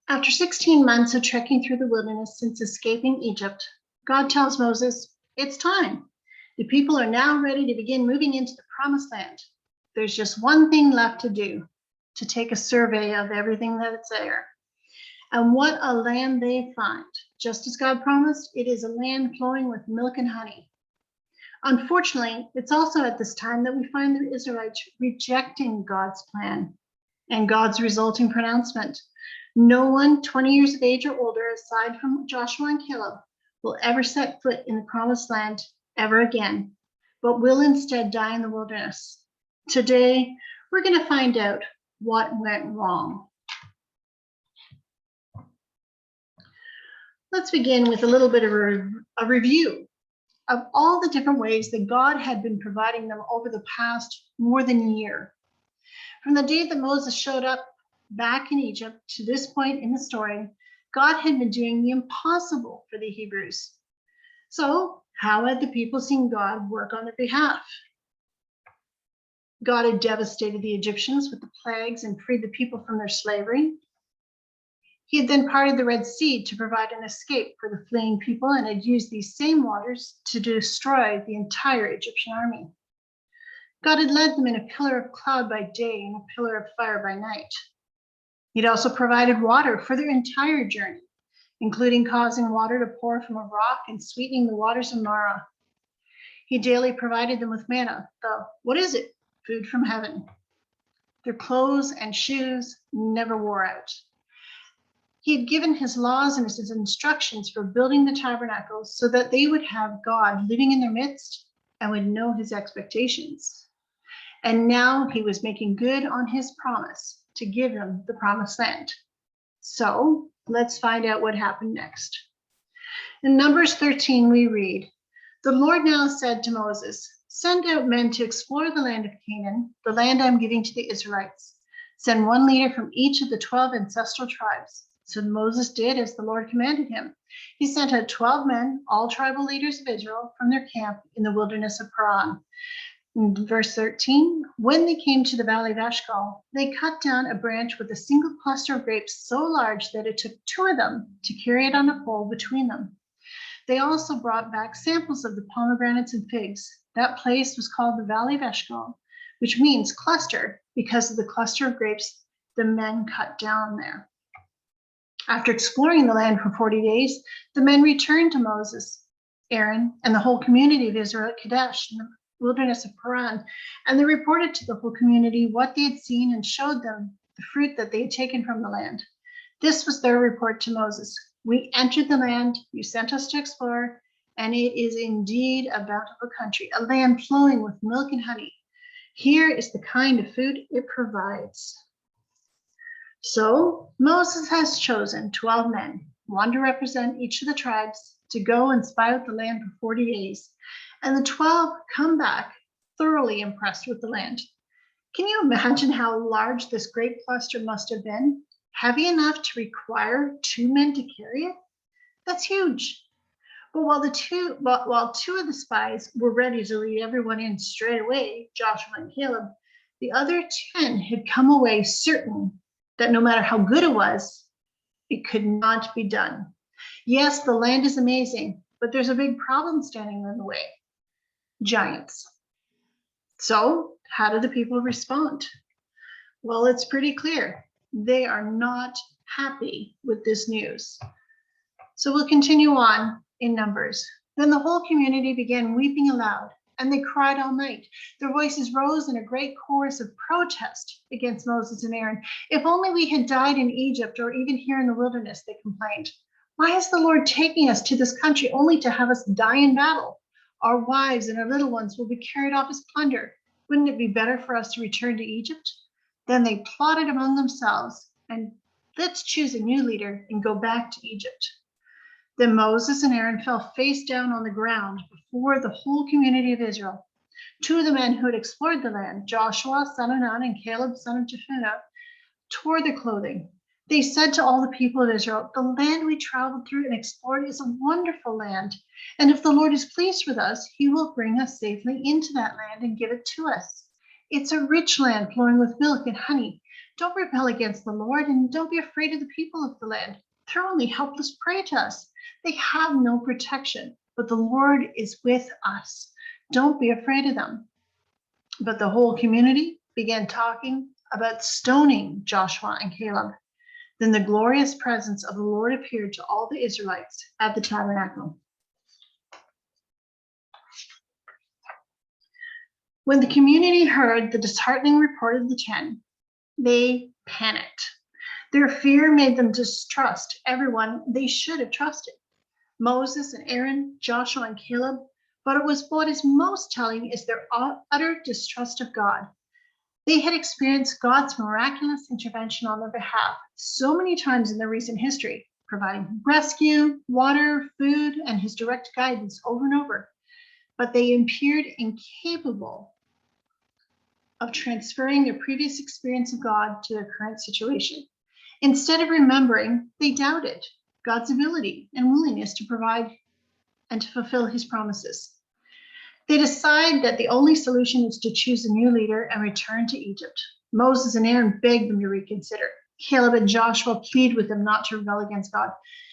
After 16 months of trekking through the wilderness since escaping Egypt, God tells Moses, it's time. The people are now ready to begin moving into the promised land. There's just one thing left to do, to take a survey of everything that's there. And what a land they find. Just as God promised, it is a land flowing with milk and honey. Unfortunately, it's also at this time that we find the Israelites rejecting God's plan and God's resulting pronouncement. No one 20 years of age or older, aside from Joshua and Caleb, will ever set foot in the promised land ever again, but will instead die in the wilderness. Today, we're going to find out what went wrong. Let's begin with a little bit of a review of all the different ways that God had been providing them over the past more than a year. From the day that Moses showed up back in Egypt to this point in the story, God had been doing the impossible for the Hebrews. So, how had the people seen God work on their behalf? God had devastated the Egyptians with the plagues and freed the people from their slavery. He had then parted the Red Sea to provide an escape for the fleeing people and had used these same waters to destroy the entire Egyptian army. God had led them in a pillar of cloud by day and a pillar of fire by night. He'd also provided water for their entire journey, including causing water to pour from a rock and sweetening the waters of Marah. He daily provided them with manna, what is it? Food from heaven. Their clothes and shoes never wore out. He had given his laws and his instructions for building the tabernacles so that they would have God living in their midst and would know his expectations. And now he was making good on his promise to give them the promised land. So let's find out what happened next. In Numbers 13, we read, the Lord now said to Moses, send out men to explore the land of Canaan, the land I'm giving to the Israelites. Send one leader from each of the 12 ancestral tribes. So Moses did as the Lord commanded him. He sent out 12 men, all tribal leaders of Israel, from their camp in the wilderness of Paran. In verse 13, when they came to the valley of Eshcol, they cut down a branch with a single cluster of grapes so large that it took 2 of them to carry it on a pole between them. They also brought back samples of the pomegranates and figs. That place was called the valley of Eshcol, which means cluster because of the cluster of grapes the men cut down there. After exploring the land for 40 days, the men returned to Moses, Aaron, and the whole community of Israel at Kadesh in the wilderness of Paran, and they reported to the whole community what they had seen and showed them the fruit that they had taken from the land. This was their report to Moses. We entered the land you sent us to explore, and it is indeed a bountiful country, a land flowing with milk and honey. Here is the kind of food it provides. So Moses has chosen 12 men, one to represent each of the tribes, to go and spy out the land for 40 days. And the 12 come back thoroughly impressed with the land. Can you imagine how large this grape cluster must have been? Heavy enough to require 2 men to carry it? That's huge. But while 2 of the spies were ready to lead everyone in straight away, Joshua and Caleb, the other 10 had come away certain that no matter how good it was, it could not be done. Yes, the land is amazing, but there's a big problem standing in the way. Giants. So how do the people respond? Well, it's pretty clear. They are not happy with this news. So we'll continue on in Numbers. Then the whole community began weeping aloud, and they cried all night. Their voices rose in a great chorus of protest against Moses and Aaron. If only we had died in Egypt or even here in the wilderness, they complained. Why is the Lord taking us to this country only to have us die in battle? Our wives and our little ones will be carried off as plunder. Wouldn't it be better for us to return to Egypt? Then they plotted among themselves, and let's choose a new leader and go back to Egypt. Then Moses and Aaron fell face down on the ground before the whole community of Israel. 2 of the men who had explored the land, Joshua, son of Nun, and Caleb, son of Jephunneh, tore their clothing. They said to all the people of Israel, the land we traveled through and explored is a wonderful land. And if the Lord is pleased with us, he will bring us safely into that land and give it to us. It's a rich land flowing with milk and honey. Don't rebel against the Lord, and don't be afraid of the people of the land. They're only helpless prey to us. They have no protection, but the Lord is with us. Don't be afraid of them." But the whole community began talking about stoning Joshua and Caleb. Then the glorious presence of the Lord appeared to all the Israelites at the tabernacle. When the community heard the disheartening report of the 10, they panicked. Their fear made them distrust everyone they should have trusted: Moses and Aaron, Joshua and Caleb. But what is most telling is their utter distrust of God. They had experienced God's miraculous intervention on their behalf so many times in their recent history, providing rescue, water, food, and his direct guidance over and over. But they appeared incapable of transferring their previous experience of God to their current situation. Instead of remembering, they doubted God's ability and willingness to provide and to fulfill his promises. They decide that the only solution is to choose a new leader and return to Egypt. Moses and Aaron beg them to reconsider. Caleb and Joshua plead with them not to rebel against God.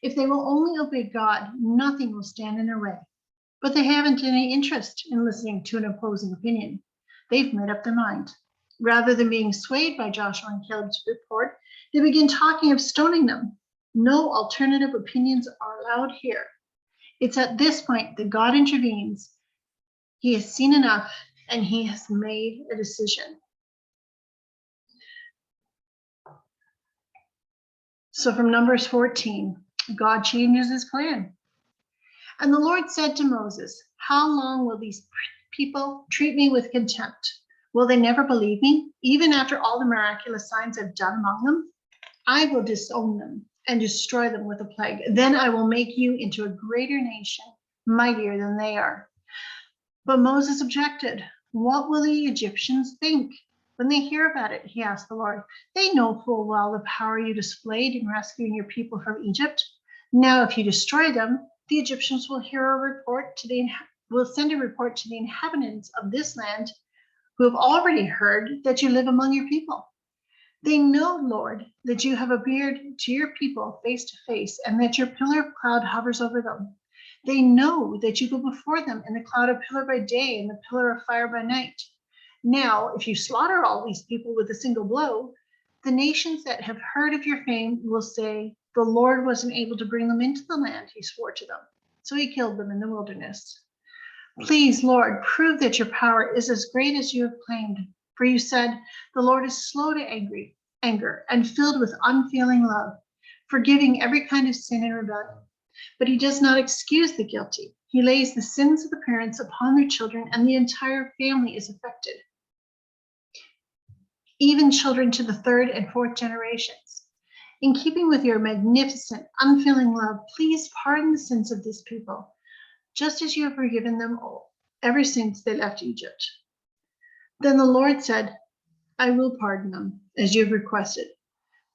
If they will only obey God, nothing will stand in their way. But they haven't any interest in listening to an opposing opinion. They've made up their mind. Rather than being swayed by Joshua and Caleb's report, they begin talking of stoning them. No alternative opinions are allowed here. It's at this point that God intervenes. He has seen enough and he has made a decision. So from Numbers 14, God changes his plan. And the Lord said to Moses, "How long will these people treat me with contempt? Will they never believe me, even after all the miraculous signs I've done among them? I will disown them and destroy them with a plague. Then I will make you into a greater nation, mightier than they are." But Moses objected. "What will the Egyptians think when they hear about it?" he asked the Lord. "They know full well the power you displayed in rescuing your people from Egypt. Now, if you destroy them, the Egyptians will send a report to the inhabitants of this land, who have already heard that you live among your people. They know, Lord, that you have appeared to your people face to face, and that your pillar of cloud hovers over them. They know that you go before them in the cloud of pillar by day and the pillar of fire by night. Now, if you slaughter all these people with a single blow, the nations that have heard of your fame will say, 'The Lord wasn't able to bring them into the land he swore to them, so he killed them in the wilderness.' Please, Lord, prove that your power is as great as you have claimed. For you said, 'The Lord is slow to anger and filled with unfailing love, forgiving every kind of sin and rebellion. But he does not excuse the guilty. He lays the sins of the parents upon their children, and the entire family is affected, even children to the third and fourth generations. In keeping with your magnificent, unfailing love, please pardon the sins of this people, just as you have forgiven them all, ever since they left Egypt.' Then the Lord said, 'I will pardon them, as you have requested.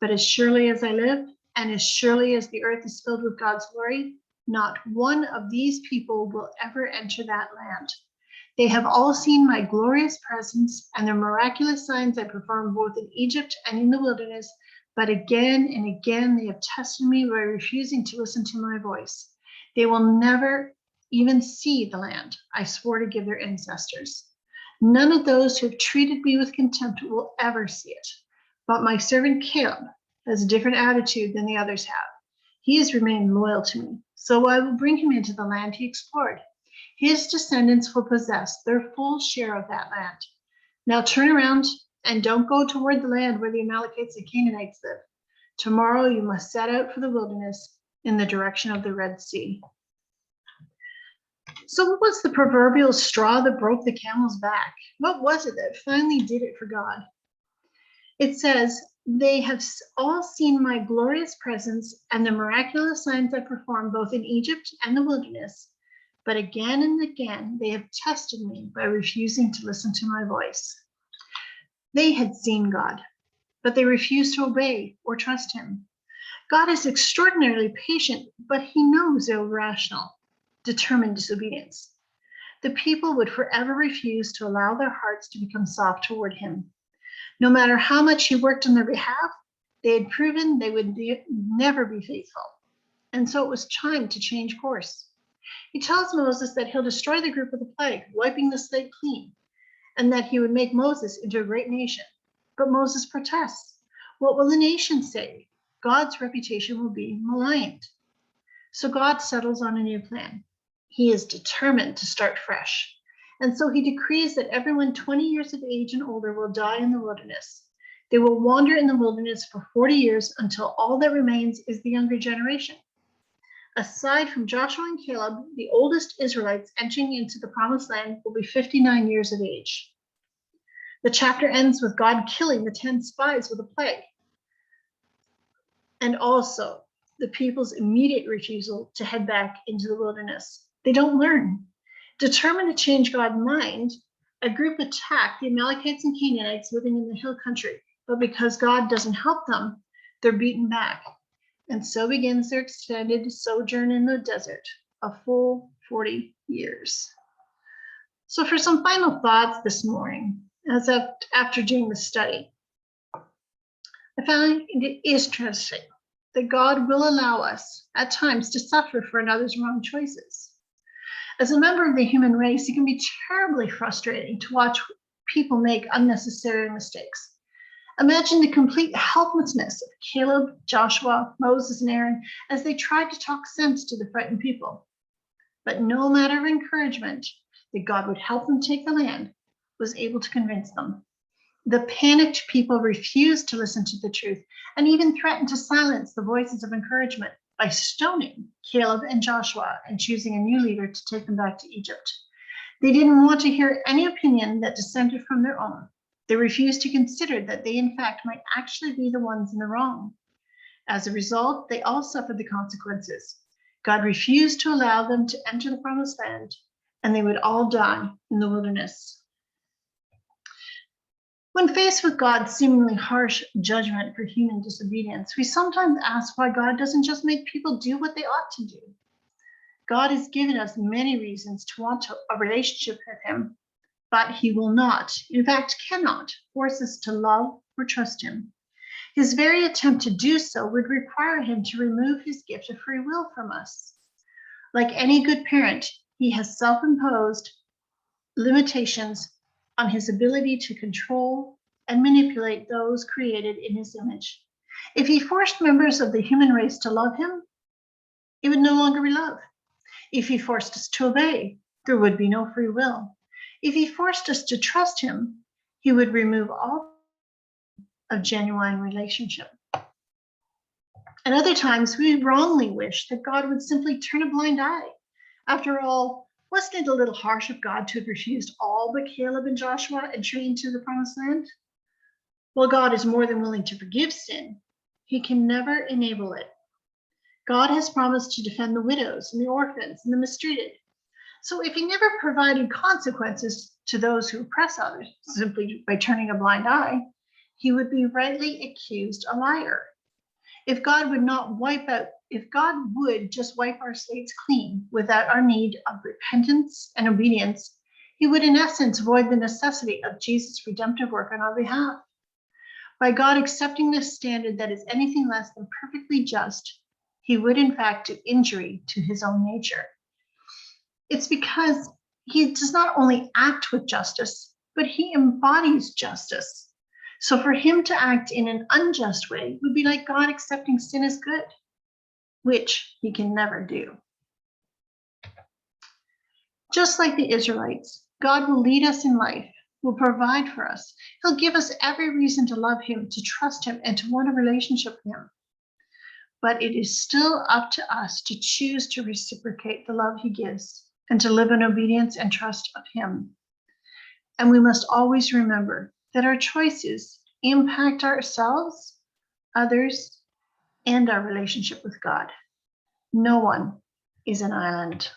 But as surely as I live, and as surely as the earth is filled with God's glory, not one of these people will ever enter that land. They have all seen my glorious presence and the miraculous signs I performed both in Egypt and in the wilderness, but again and again they have tested me by refusing to listen to my voice. They will never even see the land I swore to give their ancestors. None of those who have treated me with contempt will ever see it. But my servant Caleb has a different attitude than the others have. He has remained loyal to me, so I will bring him into the land he explored. His descendants will possess their full share of that land. Now turn around and don't go toward the land where the Amalekites and Canaanites live. Tomorrow you must set out for the wilderness in the direction of the Red Sea." So what was the proverbial straw that broke the camel's back? What was it that finally did it for God? It says, "They have all seen my glorious presence and the miraculous signs I performed both in Egypt and the wilderness. But again and again, they have tested me by refusing to listen to my voice." They had seen God, but they refused to obey or trust him. God is extraordinarily patient, but he knows irrational, determined disobedience. The people would forever refuse to allow their hearts to become soft toward him. No matter how much he worked on their behalf, they had proven they would never be faithful. And so it was time to change course. He tells Moses that he'll destroy the group with a plague, wiping the slate clean, and that he would make Moses into a great nation. But Moses protests. What will the nation say? God's reputation will be maligned. So God settles on a new plan. He is determined to start fresh. And so he decrees that everyone 20 years of age and older will die in the wilderness. They will wander in the wilderness for 40 years until all that remains is the younger generation. Aside from Joshua and Caleb, the oldest Israelites entering into the promised land will be 59 years of age. The chapter ends with God killing the 10 spies with a plague, and also the people's immediate refusal to head back into the wilderness. They don't learn. Determined to change God's mind, a group attacked the Amalekites and Canaanites living in the hill country, but because God doesn't help them, they're beaten back. And so begins their extended sojourn in the desert, a full 40 years. So for some final thoughts this morning, as after doing the study, I find it is interesting that God will allow us at times to suffer for another's wrong choices. As a member of the human race, it can be terribly frustrating to watch people make unnecessary mistakes. Imagine the complete helplessness of Caleb, Joshua, Moses, and Aaron as they tried to talk sense to the frightened people. But no matter of encouragement that God would help them take the land was able to convince them. The panicked people refused to listen to the truth and even threatened to silence the voices of encouragement by stoning Caleb and Joshua and choosing a new leader to take them back to Egypt. They didn't want to hear any opinion that dissented from their own. They refused to consider that they, in fact, might actually be the ones in the wrong. As a result, they all suffered the consequences. God refused to allow them to enter the promised land, and they would all die in the wilderness. When faced with God's seemingly harsh judgment for human disobedience, we sometimes ask why God doesn't just make people do what they ought to do. God has given us many reasons to want a relationship with him, but he will not, in fact, cannot force us to love or trust him. His very attempt to do so would require him to remove his gift of free will from us. Like any good parent, he has self-imposed limitations on his ability to control and manipulate those created in his image. If he forced members of the human race to love him, it would no longer be love. If he forced us to obey, there would be no free will. If he forced us to trust him, he would remove all of genuine relationship. At other times, we wrongly wish that God would simply turn a blind eye. After all, wasn't it a little harsh of God to have refused all but Caleb and Joshua entry into the promised land? While God is more than willing to forgive sin, he can never enable it. God has promised to defend the widows and the orphans and the mistreated. So if he never provided consequences to those who oppress others simply by turning a blind eye, he would be rightly accused a liar. If God would just wipe our slates clean without our need of repentance and obedience, he would in essence avoid the necessity of Jesus' redemptive work on our behalf. By God accepting this standard that is anything less than perfectly just, he would in fact do injury to his own nature. It's because he does not only act with justice, but he embodies justice. So for him to act in an unjust way would be like God accepting sin as good, which he can never do. Just like the Israelites, God will lead us in life, will provide for us. He'll give us every reason to love him, to trust him, and to want a relationship with him. But it is still up to us to choose to reciprocate the love he gives and to live in obedience and trust of him. And we must always remember that our choices impact ourselves, others, and our relationship with God. No one is an island.